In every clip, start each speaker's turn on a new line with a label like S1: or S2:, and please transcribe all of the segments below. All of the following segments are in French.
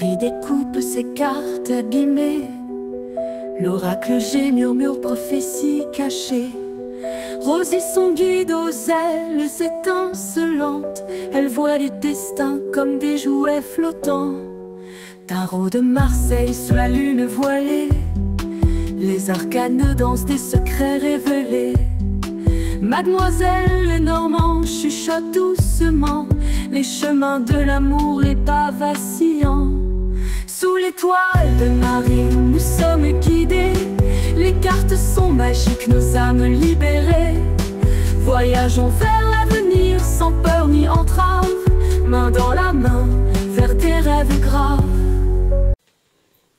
S1: Marie découpe ses cartes abîmées. L'oracle G murmure prophétie cachée. Rosie son guide aux ailes étincelantes. Elle voit les destins comme des jouets flottants. Tarot de Marseille sous la lune voilée. Les arcanes dansent des secrets révélés. Mademoiselle Lenormand chuchote doucement les chemins de l'amour, les pas vacillants. Sous l'étoile de Marie, nous sommes guidés. Les cartes sont magiques, nos âmes libérées. Voyageons vers l'avenir sans peur ni entrave, main dans la main, vers des rêves graves.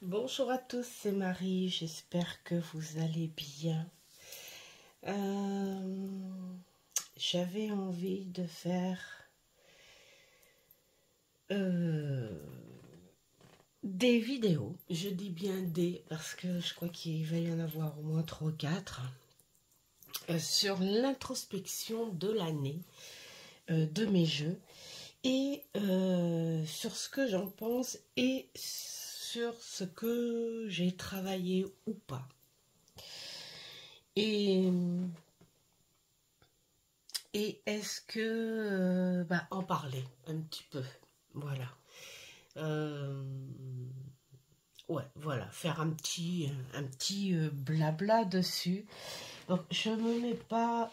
S2: Bonjour à tous, c'est Marie, j'espère que vous allez bien. J'avais envie de faire des vidéos. Je dis bien des parce que je crois qu'il va y en avoir au moins 3 ou 4 sur l'introspection de l'année de mes jeux et sur ce que j'en pense et sur ce que j'ai travaillé ou pas. Et est-ce que en parler un petit peu, voilà. Ouais, voilà, faire un petit blabla dessus. Donc je me mets pas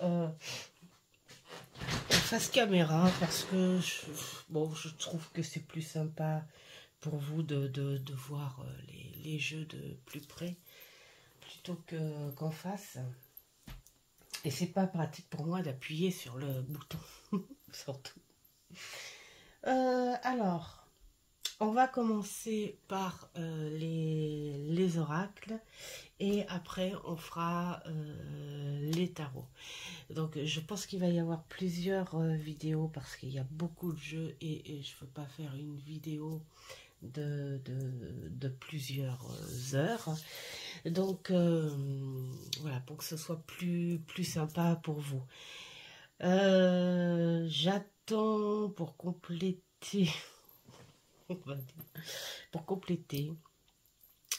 S2: face caméra parce que je trouve que c'est plus sympa pour vous de voir les jeux de plus près plutôt qu'en face. Et c'est pas pratique pour moi d'appuyer sur le bouton, surtout. Alors, on va commencer par les oracles et après on fera les tarots. Donc je pense qu'il va y avoir plusieurs vidéos parce qu'il y a beaucoup de jeux et je ne veux pas faire une vidéo de plusieurs heures. Donc voilà, pour que ce soit plus sympa pour vous. J'attends pour compléter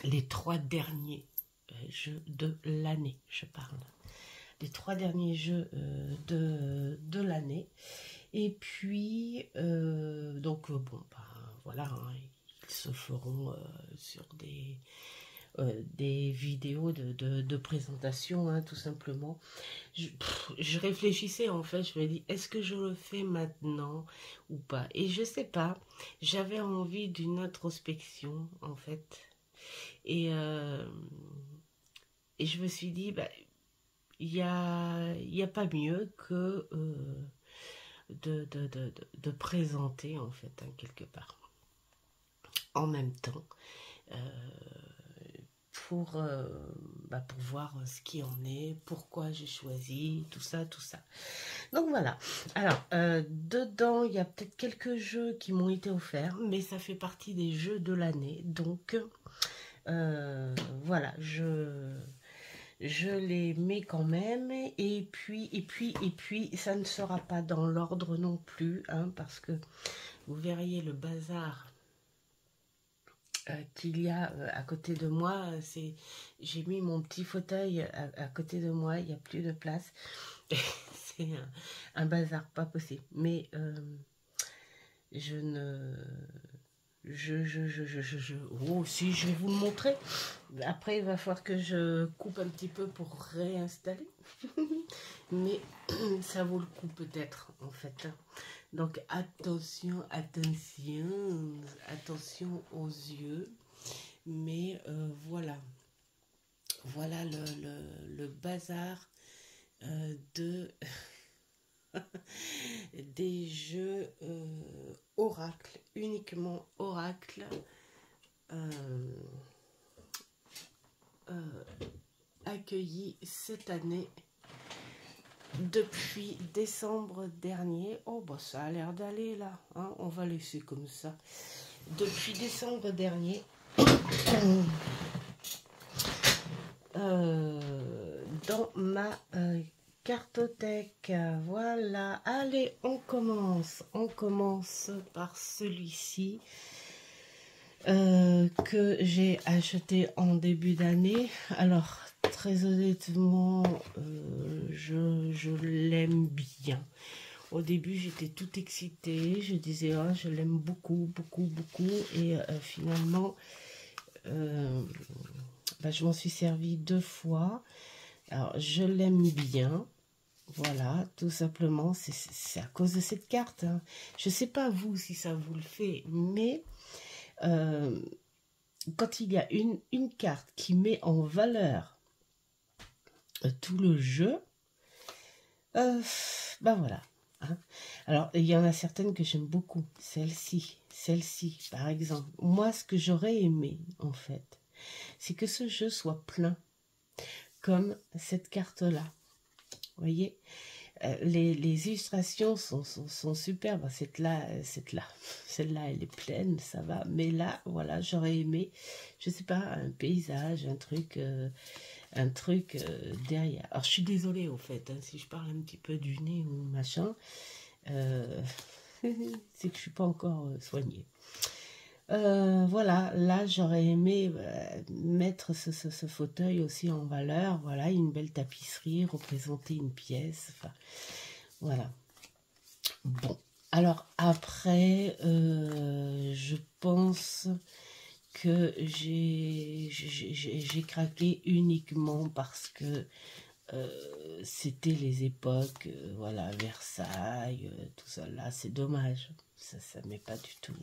S2: les 3 derniers jeux de l'année, je parle. Les 3 derniers jeux de l'année. Et puis, voilà, hein, ils se feront sur des vidéos de présentation, hein, tout simplement. Je réfléchissais en fait, je me dis, est-ce que je le fais maintenant ou pas? Et je sais pas, j'avais envie d'une introspection en fait. Et je me suis dit, il y a pas mieux que de présenter en fait, hein, quelque part. En même temps, pour voir ce qui en est, pourquoi j'ai choisi, tout ça. Donc voilà. Alors, dedans, il y a peut-être quelques jeux qui m'ont été offerts, mais ça fait partie des jeux de l'année. Donc, voilà, je les mets quand même. Et puis, ça ne sera pas dans l'ordre non plus, hein, parce que vous verriez le bazar qu'il y a à côté de moi. J'ai mis mon petit fauteuil à côté de moi, il n'y a plus de place. C'est un bazar pas possible, mais oh si, je vais vous le montrer. Après il va falloir que je coupe un petit peu pour réinstaller. Mais ça vaut le coup peut-être en fait. Donc attention aux yeux. Mais voilà le bazar des jeux oracle, uniquement oracle, accueillis cette année depuis décembre dernier. Oh ça a l'air d'aller là, hein, on va laisser comme ça. Depuis décembre dernier, dans ma cartothèque, voilà. Allez, on commence par celui-ci. que j'ai acheté en début d'année. Alors, très honnêtement, je l'aime bien. Au début, j'étais toute excitée. Je disais, oh, je l'aime beaucoup, beaucoup, beaucoup. Et finalement, bah, je m'en suis servi 2 fois. Alors, je l'aime bien. Voilà, tout simplement, c'est à cause de cette carte. Hein. Je ne sais pas vous si ça vous le fait, mais quand il y a une carte qui met en valeur tout le jeu, ben voilà. Hein. Alors, il y en a certaines que j'aime beaucoup. Celle-ci, par exemple. Moi, ce que j'aurais aimé, en fait, c'est que ce jeu soit plein, comme cette carte-là. Vous voyez, les illustrations sont superbes. Celle-là, elle est pleine, ça va. Mais là, voilà, j'aurais aimé, je sais pas, un paysage, un truc derrière. Alors, je suis désolée, au fait, hein, si je parle un petit peu du nez ou machin, c'est que je suis pas encore soignée. Voilà, là j'aurais aimé mettre ce fauteuil aussi en valeur, voilà, une belle tapisserie, représenter une pièce, enfin, voilà. Bon, alors après, je pense que j'ai craqué uniquement parce que c'était les époques, voilà, Versailles, tout ça, là, c'est dommage, ça m'est pas du tout...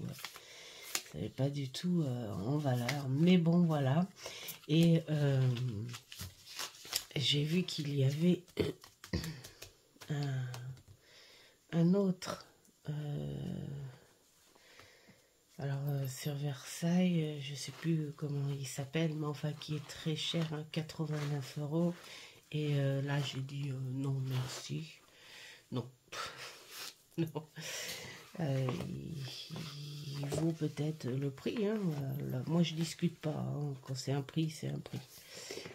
S2: ça n'est pas du tout en valeur, mais bon voilà. Et j'ai vu qu'il y avait un autre alors sur Versailles, je sais plus comment il s'appelle, mais enfin qui est très cher, hein, 89 €. Et là j'ai dit non merci, non. Non. Il vaut peut-être le prix. Hein. Là, moi, je discute pas. Hein. Quand c'est un prix, c'est un prix.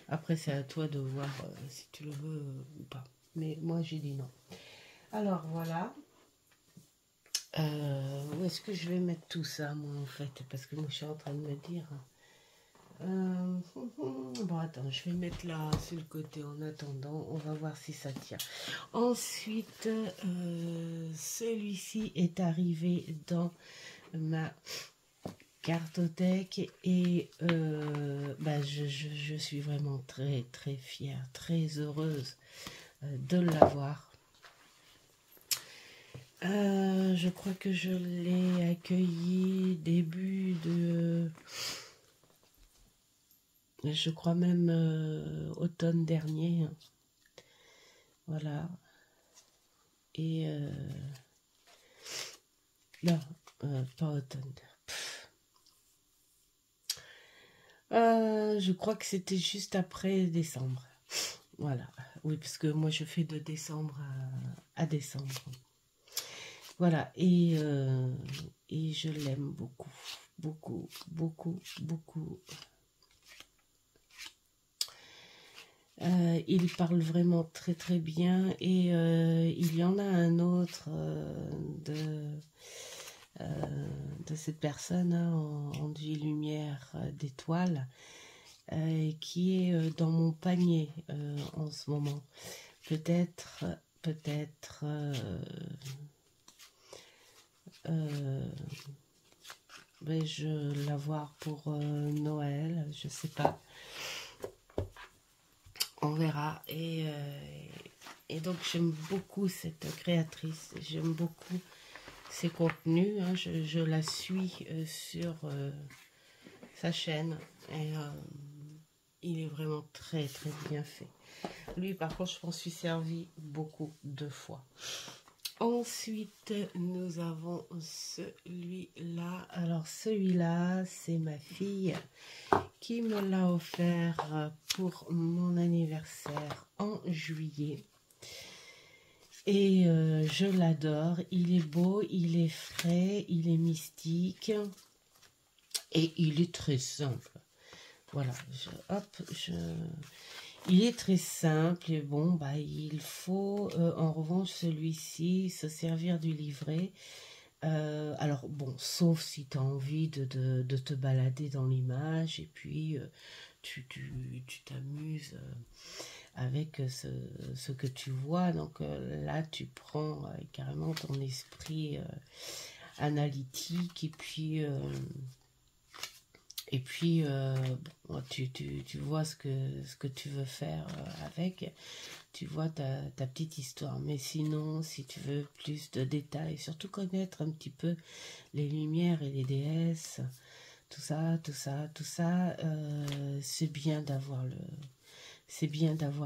S2: Après, c'est à toi de voir si tu le veux ou pas. Mais moi, j'ai dit non. Alors, voilà. Où est-ce que je vais mettre tout ça, moi, en fait? Parce que moi, je suis en train de me dire... bon, attends, je vais mettre là sur le côté en attendant. On va voir si ça tient. Ensuite, celui-ci est arrivé dans ma cartothèque et bah, je suis vraiment très très fière, très heureuse de l'avoir. Je crois que je l'ai accueilli début de... Je crois même automne dernier. Hein. Voilà. Et... non, pas automne. Je crois que c'était juste après décembre. Voilà. Oui, parce que moi, je fais de décembre à décembre. Voilà. Et je l'aime beaucoup. Beaucoup, beaucoup, beaucoup. Il parle vraiment très très bien et il y en a un autre de cette personne hein, en enduit lumière d'étoiles qui est dans mon panier en ce moment. Peut-être vais-je l'avoir pour Noël, je sais pas. On verra. Et donc, j'aime beaucoup cette créatrice. J'aime beaucoup ses contenus. Hein. Je la suis sur sa chaîne. Et il est vraiment très, très bien fait. Lui, par contre, je m'en suis servi beaucoup de fois. Ensuite, nous avons celui-là. Alors, celui-là, c'est ma fille qui me l'a offert pour mon anniversaire en juillet. Et je l'adore. Il est beau, il est frais, il est mystique. Et il est très simple. Voilà. Il est très simple et bon, bah, il faut en revanche celui-ci se servir du livret Alors bon, sauf si tu as envie de te balader dans l'image et puis tu t'amuses avec ce que tu vois. Donc là, tu prends carrément ton esprit analytique et puis bon, tu vois ce que tu veux faire avec. Tu vois ta petite histoire. Mais sinon, si tu veux plus de détails, surtout connaître un petit peu les lumières et les déesses, tout ça, c'est bien d'avoir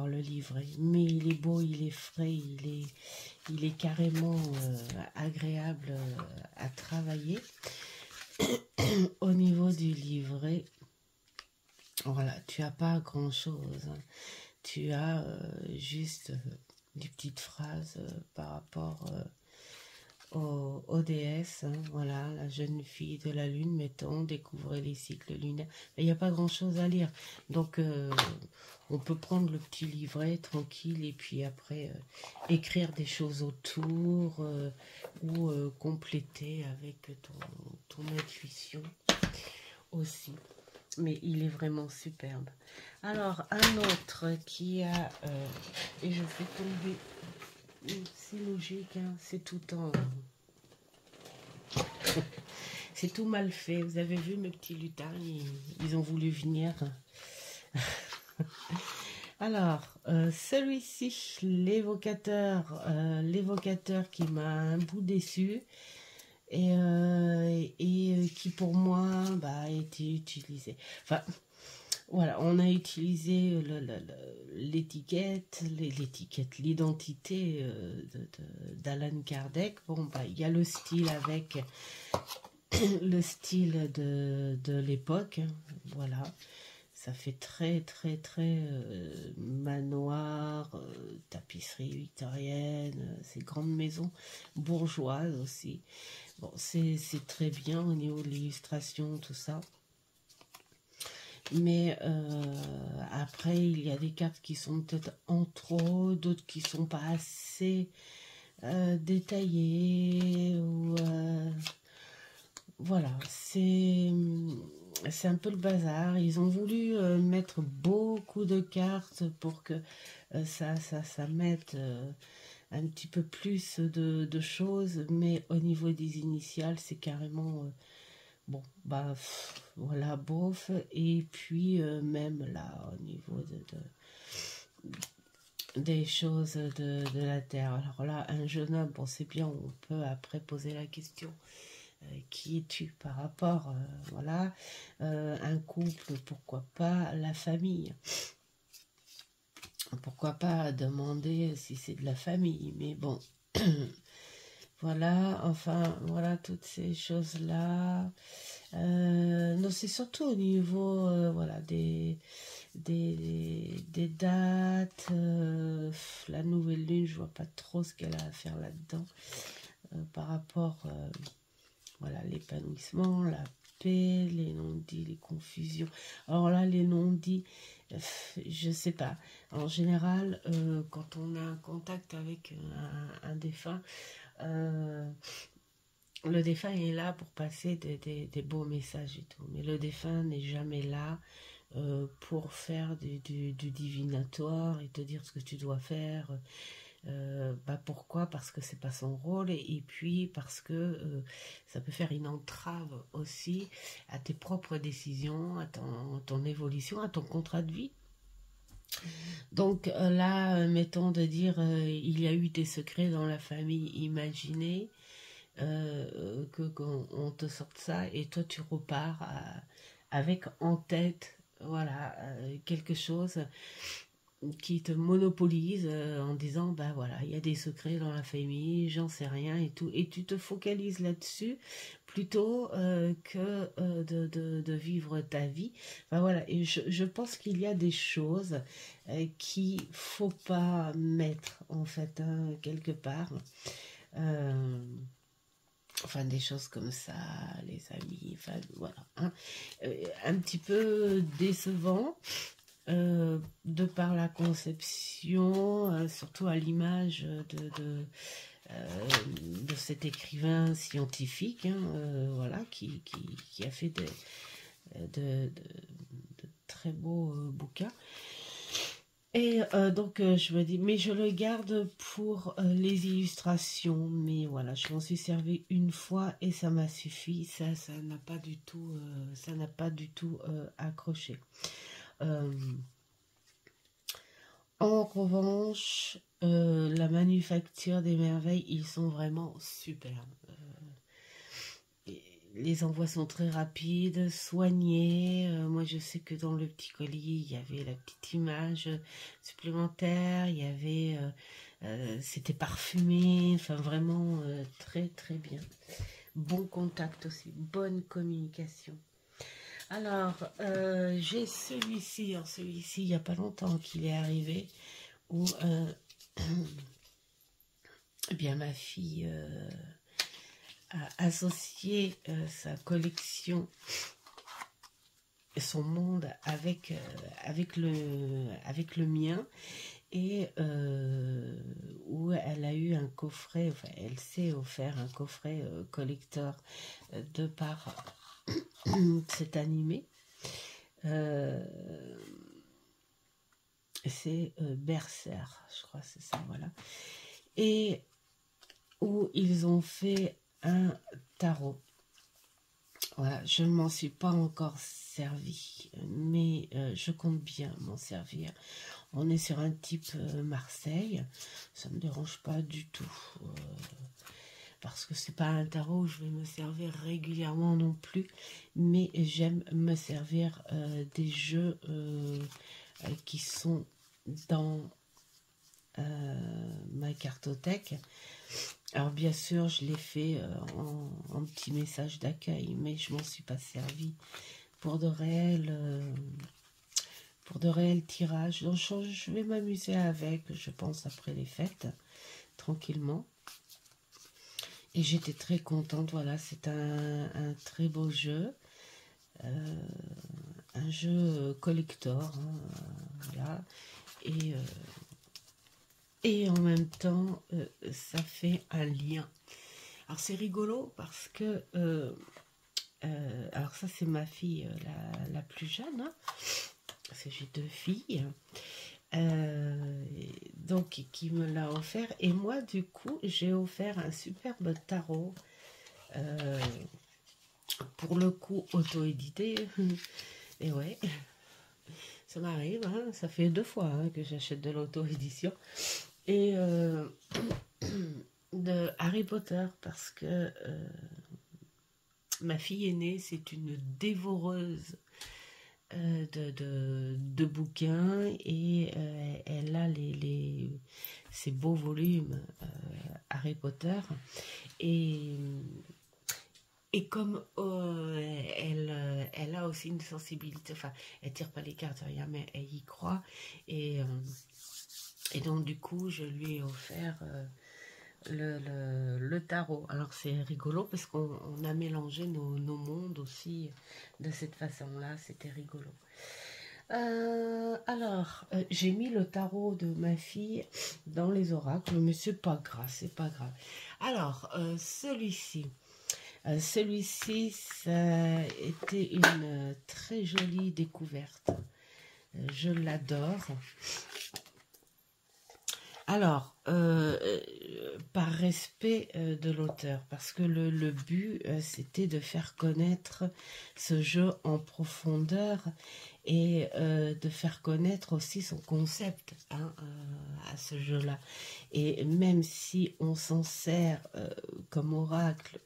S2: le livret. Mais il est beau, il est frais, il est carrément agréable à travailler. Au niveau du livret, voilà, tu n'as pas grand-chose, hein. Tu as juste des petites phrases par rapport aux déesses, hein. Voilà, la jeune fille de la lune, mettons, découvrez les cycles lunaires. Il n'y a pas grand-chose à lire. Donc, on peut prendre le petit livret tranquille et puis après écrire des choses autour ou compléter avec ton intuition aussi. Mais il est vraiment superbe. Alors, un autre qui a... et je fais tomber... C'est logique, hein, c'est tout en... c'est tout mal fait. Vous avez vu mes petits lutins, ils ont voulu venir. Alors, celui-ci, l'évocateur qui m'a un bout déçu et qui pour moi a été utilisé. Enfin, voilà, on a utilisé l'identité d'Alan Kardec. Bon, il y a le style avec le style de l'époque, voilà. Ça fait très manoir, tapisserie victorienne, ces grandes maisons bourgeoises aussi. Bon, c'est très bien au niveau de l'illustration, tout ça. Mais après, il y a des cartes qui sont peut-être en trop, d'autres qui sont pas assez détaillées. Ou, voilà, c'est un peu le bazar. Ils ont voulu mettre beaucoup de cartes pour que ça mette un petit peu plus de choses, mais au niveau des initiales, c'est carrément... bon, voilà, bof. Et puis, même là, au niveau des choses de la Terre. Alors là, un jeune homme, bon, c'est bien, on peut après poser la question. Qui es-tu par rapport, voilà, un couple, pourquoi pas, la famille. Pourquoi pas demander si c'est de la famille, mais bon... Voilà, enfin, voilà, toutes ces choses-là. Non, c'est surtout au niveau, voilà, des dates. La nouvelle lune, je vois pas trop ce qu'elle a à faire là-dedans. Par rapport, voilà, l'épanouissement, la paix, les non-dits, les confusions. Alors là, les non-dits, je sais pas. En général, quand on a un contact avec un défunt, le défunt est là pour passer des beaux messages et tout, mais le défunt n'est jamais là pour faire du divinatoire et te dire ce que tu dois faire. Pourquoi? Parce que c'est pas son rôle et puis parce que ça peut faire une entrave aussi à tes propres décisions, à ton évolution, à ton contrat de vie. Donc là, mettons de dire il y a eu des secrets dans la famille, imaginez qu'on te sorte ça et toi tu repars avec en tête, voilà, quelque chose qui te monopolise en disant bah voilà, il y a des secrets dans la famille, j'en sais rien et tout, et tu te focalises là-dessus plutôt que de vivre ta vie. Enfin voilà, et je pense qu'il y a des choses qu'il faut pas mettre en fait quelque part. Enfin, des choses comme ça, les amis, enfin, voilà. Hein. Un petit peu décevant. de par la conception, surtout à l'image de cet écrivain scientifique, hein, voilà, qui a fait de très beaux bouquins. Et donc je me dis, mais je le garde pour les illustrations, mais voilà, je m'en suis servi une fois et ça m'a suffi, ça n'a pas du tout, accroché. En revanche, la Manufacture des Merveilles, ils sont vraiment superbes. Les envois sont très rapides, soignés. Moi, je sais que dans le petit colis, il y avait la petite image supplémentaire. Il y avait, c'était parfumé. Enfin, vraiment très très bien. Bon contact aussi, bonne communication. Alors, j'ai celui-ci. Alors, celui-ci, il n'y a pas longtemps qu'il est arrivé. Où, eh bien, ma fille a associé sa collection, son monde avec le mien, et où elle a eu un coffret, enfin elle s'est offert un coffret collector de par cet animé. C'est Berserk, je crois, c'est ça, voilà. Et où ils ont fait un tarot. Voilà, je ne m'en suis pas encore servi, mais je compte bien m'en servir. On est sur un type Marseille, ça ne me dérange pas du tout, parce que c'est pas un tarot où je vais me servir régulièrement non plus, mais j'aime me servir des jeux qui sont dans ma cartothèque. Alors bien sûr, je l'ai fait en petit message d'accueil, mais je m'en suis pas servi pour de réels tirages. Donc je vais m'amuser avec, je pense, après les fêtes, tranquillement. Et j'étais très contente. Voilà, c'est un très beau jeu, un jeu collector, hein, voilà. Et en même temps, ça fait un lien. Alors c'est rigolo parce que, alors ça c'est ma fille la plus jeune, hein, parce que j'ai 2 filles, donc qui me l'a offert. Et moi du coup j'ai offert un superbe tarot, pour le coup auto-édité. Et ouais, ça m'arrive, hein, ça fait 2 fois hein, que j'achète de l'auto-édition. Et de Harry Potter, parce que ma fille aînée, c'est une dévoreuse de bouquins, et elle a ces beaux volumes Harry Potter, et comme elle a aussi une sensibilité, enfin elle tire pas les cartes, rien, mais elle y croit, et donc du coup je lui ai offert le tarot. Alors c'est rigolo parce qu'on a mélangé nos mondes aussi de cette façon-là, c'était rigolo. Alors, j'ai mis le tarot de ma fille dans les oracles, mais c'est pas grave, c'est pas grave. Alors, celui-ci, ça a été une très jolie découverte. Je l'adore. Alors, par respect de l'auteur, parce que le but, c'était de faire connaître ce jeu en profondeur, et de faire connaître aussi son concept, hein, à ce jeu-là. Et même si on s'en sert comme oracle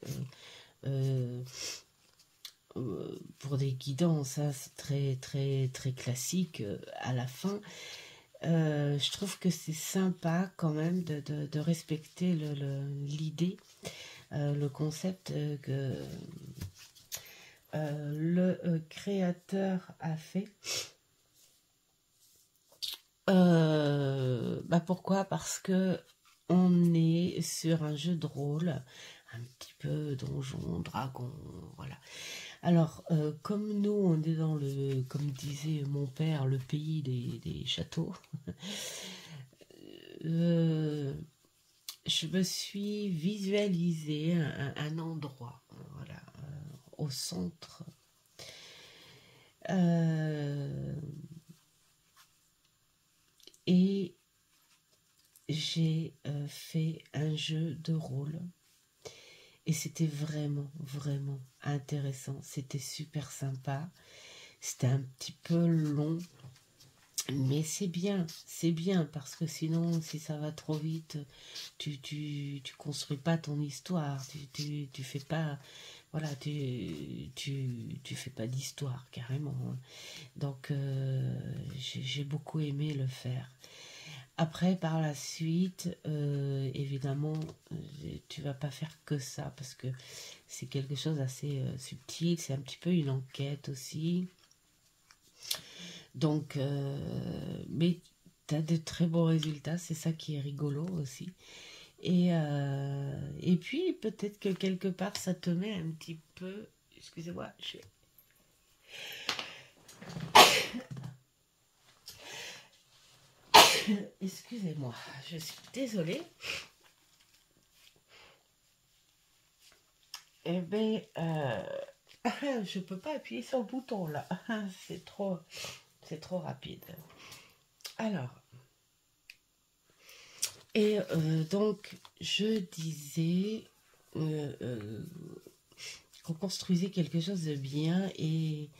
S2: pour des guidances, hein, c'est très, très, très classique à la fin, je trouve que c'est sympa quand même de respecter l'idée, le concept que le créateur a fait. Pourquoi? Parce que on est sur un jeu de rôle, un petit peu donjon, dragon, voilà. Alors, comme nous, on est dans le, comme disait mon père, le pays des châteaux, je me suis visualisé un endroit, voilà, au centre. Et j'ai fait un jeu de rôle. Et c'était vraiment, vraiment intéressant. C'était super sympa. C'était un petit peu long. Mais c'est bien, parce que sinon, si ça va trop vite, tu construis pas ton histoire, tu fais pas, voilà, tu fais pas d'histoire, carrément, hein. Donc, j'ai beaucoup aimé le faire. Après, par la suite, évidemment, tu vas pas faire que ça, parce que c'est quelque chose d'assez subtil, c'est un petit peu une enquête aussi. Donc, mais tu as de très beaux résultats, c'est ça qui est rigolo aussi. Et puis, peut-être que quelque part, ça te met un petit peu... Excusez-moi, excusez-moi, je suis désolée. Eh bien, je peux pas appuyer sur le bouton là, c'est trop rapide. Alors, et donc, je disais qu'on construisait quelque chose de bien et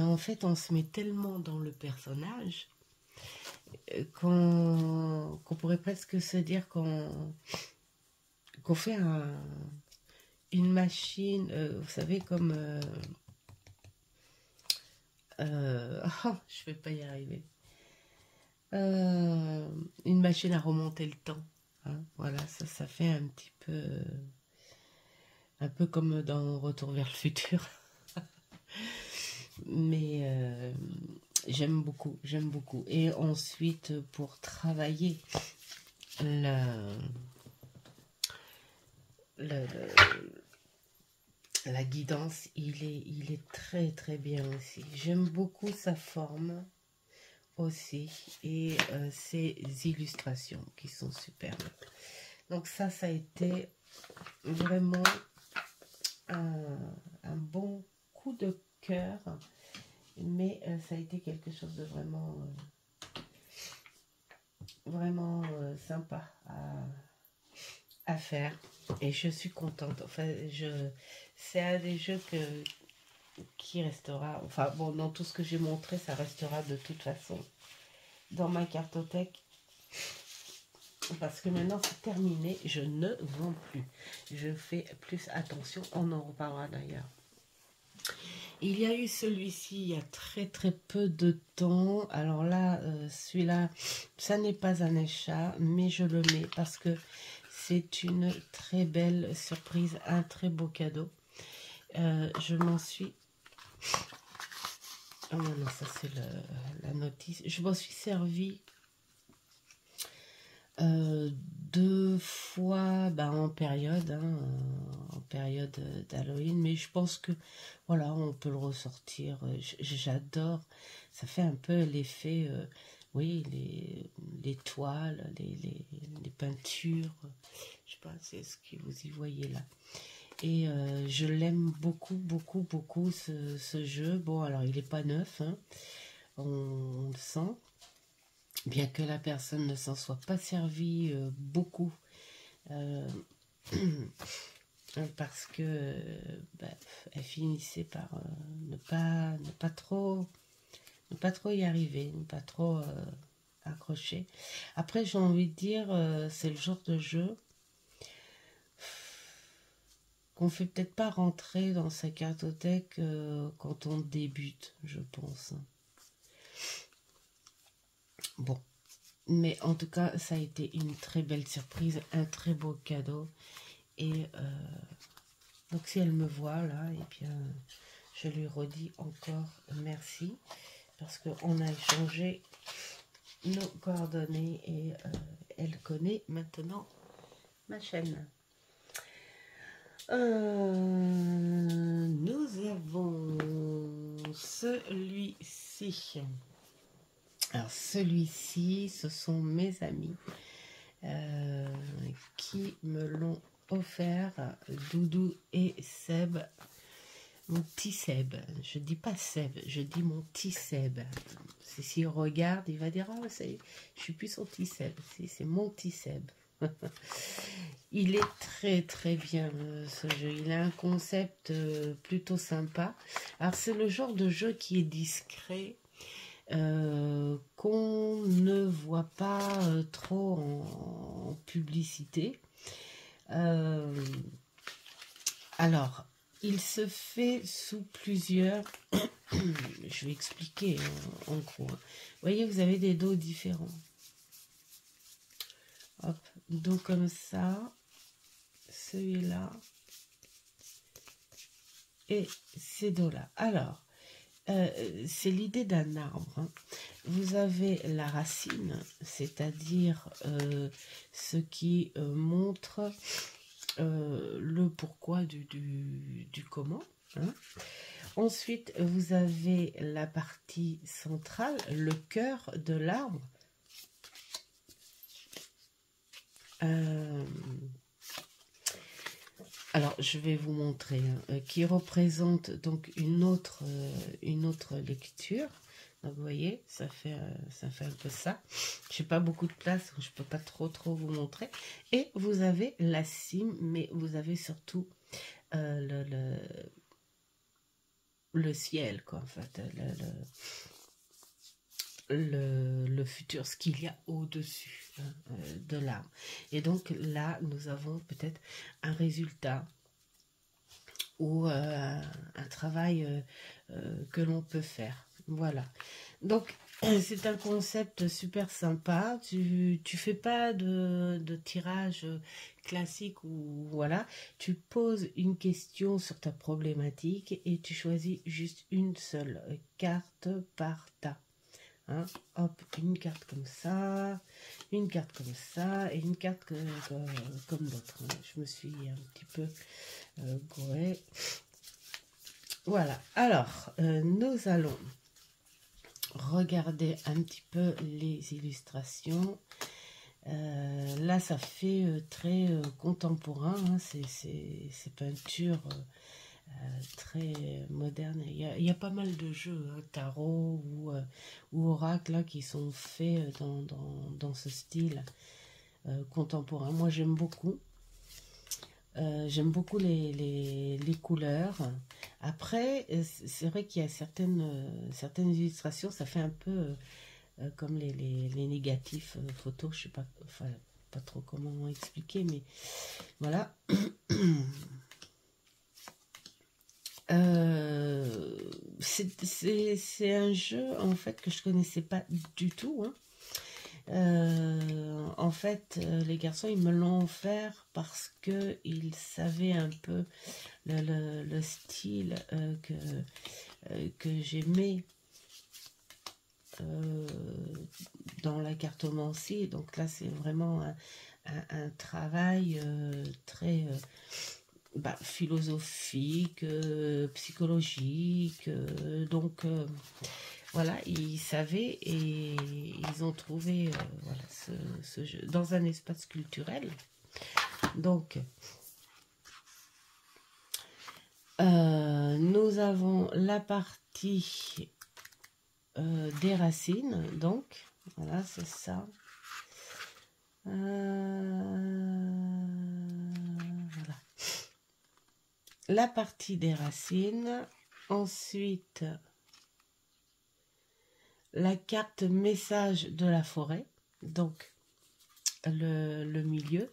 S2: en fait, on se met tellement dans le personnage qu'on pourrait presque se dire qu'on fait une machine, vous savez, comme... je vais pas y arriver. Une machine à remonter le temps, hein. Voilà, ça fait un peu comme dans Retour vers le futur. Mais j'aime beaucoup. Et ensuite, pour travailler la, la, la guidance, il est très très bien aussi. J'aime beaucoup sa forme aussi et ses illustrations qui sont superbes. Donc ça a été vraiment un bon coup de cœur, mais ça a été quelque chose de vraiment sympa à faire et je suis contente. Enfin, c'est un des jeux qui restera, enfin bon, dans tout ce que j'ai montré, ça restera de toute façon dans ma cartothèque. Parce que maintenant c'est terminé, je ne vends plus. Je fais plus attention, on en reparlera d'ailleurs. Il y a eu celui-ci il y a très très peu de temps. Alors là, celui-là, ça n'est pas un achat, mais je le mets parce que c'est une très belle surprise, un très beau cadeau. Je m'en suis... Oh non, ça c'est la notice. Je m'en suis servi 2 fois en période, hein, en période d'Halloween, mais je pense que voilà, on peut le ressortir. J'adore, ça fait un peu l'effet, oui, les toiles, les peintures, je sais pas, c'est ce que vous y voyez là. Et je l'aime beaucoup ce jeu. Bon, alors il n'est pas neuf, hein, on le sent. Bien que la personne ne s'en soit pas servie beaucoup, parce que elle finissait par ne pas trop y arriver, ne pas trop accrocher. Après, j'ai envie de dire, c'est le genre de jeu qu'on fait peut-être pas rentrer dans sa cartothèque quand on débute, je pense. Bon. Mais en tout cas, ça a été une très belle surprise, un très beau cadeau. Et donc si elle me voit là, et bien je lui redis encore merci. Parce qu'on a échangé nos coordonnées et elle connaît maintenant ma chaîne. Nous avons celui-ci. Alors celui-ci, ce sont mes amis qui me l'ont offert, Doudou et Seb. Mon petit Seb, je dis pas Seb, je dis mon petit Seb. S'il regarde, il va dire ah, je suis plus son petit Seb, c'est mon petit Seb. Il est très très bien ce jeu, il a un concept plutôt sympa. Alors c'est le genre de jeu qui est discret, qu'on ne voit pas trop en publicité. Alors, il se fait sous plusieurs... Je vais expliquer en gros. Vous voyez, vous avez des dos différents. Hop, dos comme ça, celui-là, et ces dos-là. Alors, c'est l'idée d'un arbre. Hein. Vous avez la racine, c'est-à-dire ce qui montre le pourquoi du comment. Hein. Ensuite, vous avez la partie centrale, le cœur de l'arbre. Alors, je vais vous montrer, hein, qui représente donc une autre lecture. Donc, vous voyez, ça fait un peu ça. Je n'ai pas beaucoup de place, je ne peux pas trop vous montrer. Et vous avez la cime, mais vous avez surtout le ciel, quoi, en fait, le futur, ce qu'il y a au-dessus de l'arbre. Et donc là, nous avons peut-être un résultat ou un travail que l'on peut faire. Voilà. Donc, c'est un concept super sympa. Tu fais pas de tirage classique ou voilà. Tu poses une question sur ta problématique et tu choisis juste une seule carte par tas. Hein, hop, une carte comme ça, une carte comme ça et une carte comme l'autre. Je me suis un petit peu gourée. Voilà, alors nous allons regarder un petit peu les illustrations. Là, ça fait très contemporain, hein, c'est peinture très moderne. Il y a pas mal de jeux, hein, tarot ou oracle, là, qui sont faits dans ce style contemporain. Moi, j'aime beaucoup. J'aime beaucoup les couleurs. Après, c'est vrai qu'il y a certaines illustrations, ça fait un peu comme les négatifs photos. Je sais pas, enfin, pas trop comment expliquer, mais voilà. C'est un jeu en fait que je connaissais pas du tout. Hein. En fait, les garçons, ils me l'ont offert parce que ils savaient un peu le style que j'aimais dans la cartomancie. Donc là, c'est vraiment un travail très philosophique, psychologique. Donc voilà, ils savaient et ils ont trouvé voilà, ce jeu dans un espace culturel. Donc, nous avons la partie des racines. Donc, voilà, c'est ça. Voilà. La partie des racines. Ensuite, la carte message de la forêt, donc le milieu,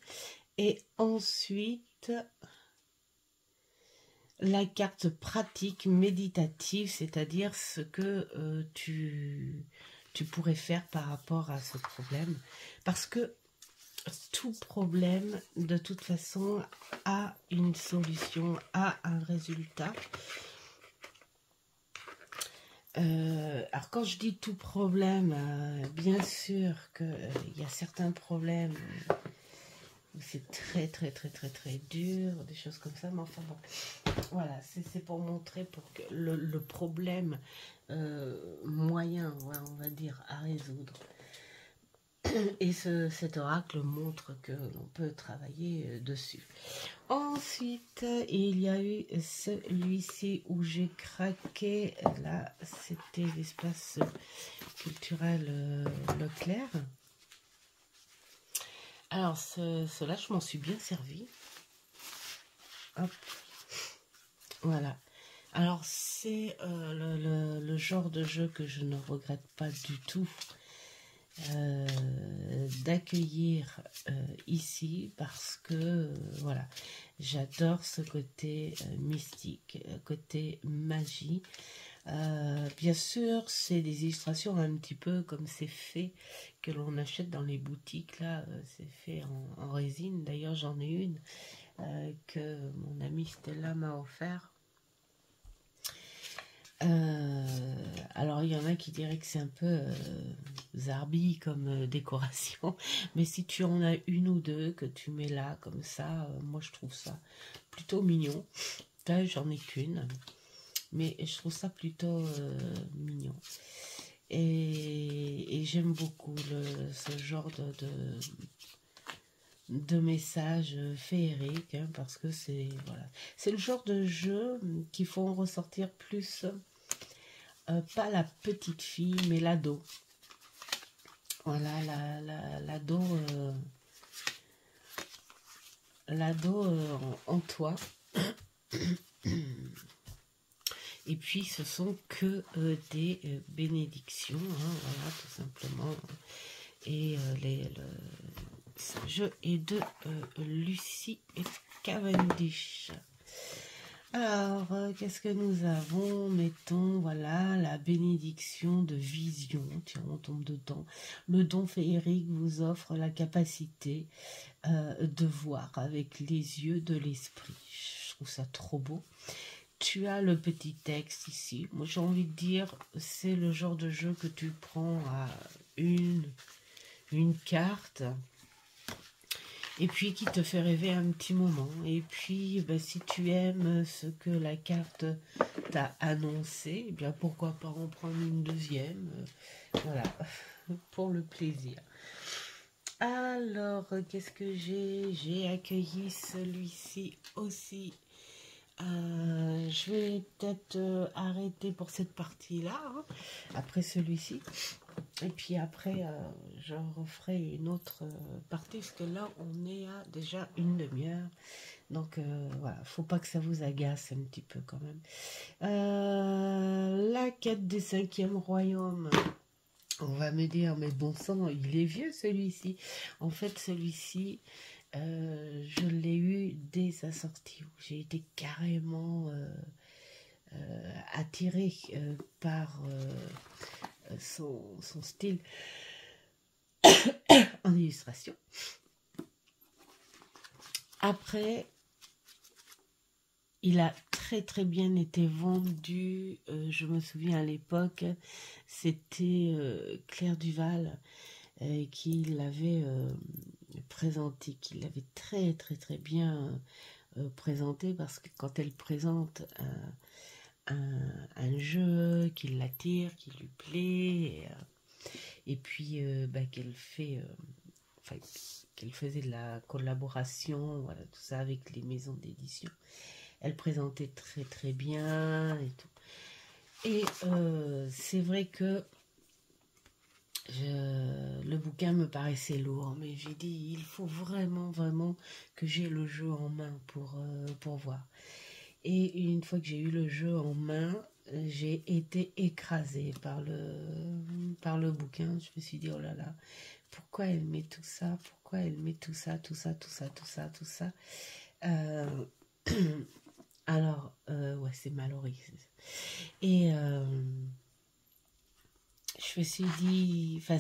S2: et ensuite la carte pratique méditative, c'est-à-dire ce que tu pourrais faire par rapport à ce problème, parce que tout problème de toute façon a une solution, a un résultat. Alors quand je dis tout problème, bien sûr qu'il y a certains problèmes c'est très dur, des choses comme ça, mais enfin bon, voilà, c'est pour montrer pour que le problème moyen, ouais, on va dire, à résoudre. Et cet oracle montre que l'on peut travailler dessus. Ensuite, il y a eu celui-ci où j'ai craqué. Là, c'était l'espace culturel Leclerc. Alors, cela, je m'en suis bien servi. Hop. Voilà. Alors, c'est le genre de jeu que je ne regrette pas du tout d'accueillir ici parce que voilà, j'adore ce côté mystique, côté magie. Bien sûr, c'est des illustrations un petit peu comme c'est fait que l'on achète dans les boutiques là, c'est fait en résine. D'ailleurs, j'en ai une que mon amie Stella m'a offert. Alors il y en a qui diraient que c'est un peu zarbi comme décoration, mais si tu en as une ou deux que tu mets là comme ça, moi je trouve ça plutôt mignon. Là j'en ai qu'une, mais je trouve ça plutôt mignon. Et j'aime beaucoup ce genre de message féerique, hein, parce que c'est voilà, c'est le genre de jeu qu'il faut en ressortir plus. Pas la petite fille, mais l'ado. Voilà, l'ado en toi. Et puis, ce sont que des bénédictions, hein, voilà, tout simplement. Et ce jeu est de Lucie Cavendish. Alors, qu'est-ce que nous avons? Mettons, voilà, la bénédiction de vision. Tiens, on tombe dedans. Le don féerique vous offre la capacité de voir avec les yeux de l'esprit. Je trouve ça trop beau. Tu as le petit texte ici. Moi, j'ai envie de dire, c'est le genre de jeu que tu prends à une carte. Et puis qui te fait rêver un petit moment. Et puis ben, si tu aimes ce que la carte t'a annoncé, eh bien pourquoi pas en prendre une deuxième. Voilà, pour le plaisir. Alors, qu'est-ce que j'ai? J'ai accueilli celui-ci aussi. Je vais peut-être arrêter pour cette partie-là, hein, après celui-ci. Et puis après, je referai une autre partie, parce que là, on est à déjà une demi-heure. Donc, voilà, faut pas que ça vous agace un petit peu quand même. La quête des 5e royaumes. On va me dire, mais bon sang, il est vieux celui-ci. En fait, celui-ci, je l'ai eu dès sa sortie. J'ai été carrément attirée par son style en illustration. Après, il a très bien été vendu. Je me souviens à l'époque, c'était Claire Duval qui l'avait présenté, qui l'avait très bien présenté, parce que quand elle présente un jeu qui l'attire, qui lui plaît, et puis bah, qu'elle fait, qu'elle faisait de la collaboration, voilà, tout ça avec les maisons d'édition. Elle présentait très bien et tout. Et c'est vrai que le bouquin me paraissait lourd, mais j'ai dit, il faut vraiment que j'ai le jeu en main pour voir. Et une fois que j'ai eu le jeu en main, j'ai été écrasée par le bouquin. Je me suis dit, oh là là, pourquoi elle met tout ça? Pourquoi elle met tout ça? Alors, ouais, c'est malheureux. Et je me suis dit, ça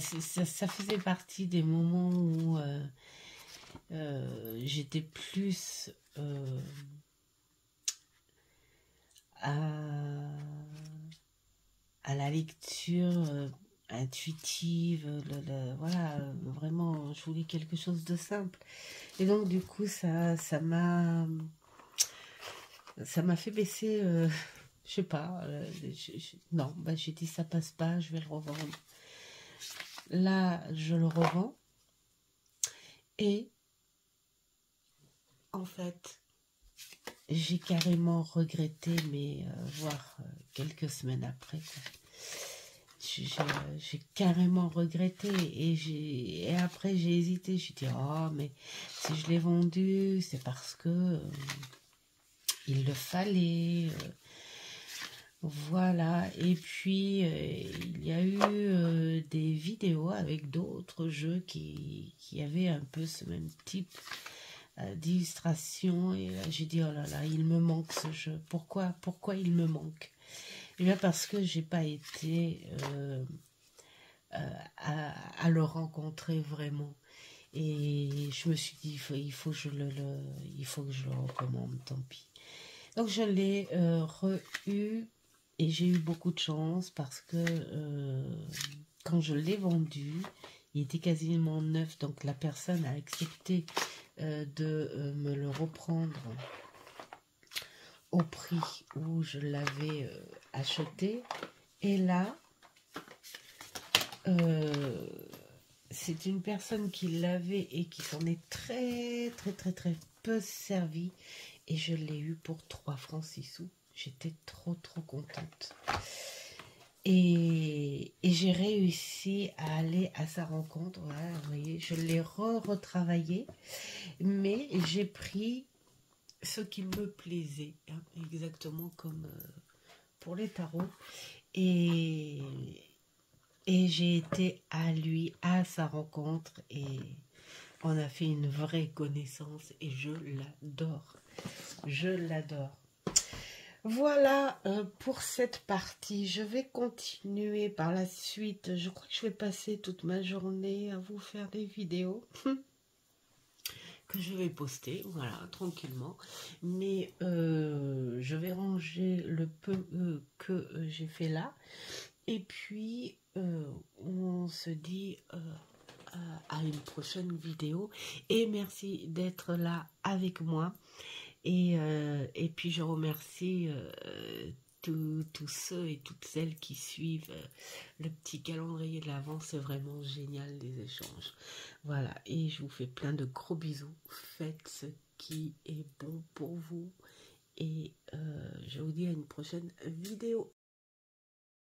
S2: faisait partie des moments où j'étais plus à la lecture intuitive, voilà, vraiment, je voulais quelque chose de simple. Et donc, du coup, ça m'a fait baisser, je sais pas, non, bah, j'ai dit ça passe pas, je vais le revendre. Là, je le revends. Et en fait, j'ai carrément regretté, mais voire quelques semaines après, quoi. J'ai carrément regretté et après j'ai hésité. J'ai dit oh mais si je l'ai vendu c'est parce que il le fallait, voilà. Et puis il y a eu des vidéos avec d'autres jeux qui avaient un peu ce même type d'illustration et là j'ai dit oh là là il me manque ce jeu, pourquoi il me manque? Et bien parce que j'ai pas été à le rencontrer vraiment. Et je me suis dit, il faut que je le recommande, tant pis. Donc je l'ai re-eu et j'ai eu beaucoup de chance parce que quand je l'ai vendu, il était quasiment neuf. Donc la personne a accepté de me le reprendre au prix où je l'avais acheté. Et là, c'est une personne qui l'avait et qui s'en est très peu servi. Et je l'ai eu pour 3 francs 6 sous. J'étais trop contente. Et j'ai réussi à aller à sa rencontre. Voilà, vous voyez, je l'ai retravaillé. Mais j'ai pris ce qui me plaisait. Hein, exactement comme pour les tarots. Et j'ai été à sa rencontre et on a fait une vraie connaissance et je l'adore. Je l'adore. Voilà pour cette partie. Je vais continuer par la suite. Je crois que je vais passer toute ma journée à vous faire des vidéos que je vais poster, voilà, tranquillement. Mais je vais ranger le peu que j'ai fait là. Et puis, on se dit à une prochaine vidéo. Et merci d'être là avec moi. Et puis, je remercie tous ceux et toutes celles qui suivent le petit calendrier de l'Avent. C'est vraiment génial, les échanges. Voilà, et je vous fais plein de gros bisous. Faites ce qui est bon pour vous. Et je vous dis à une prochaine vidéo.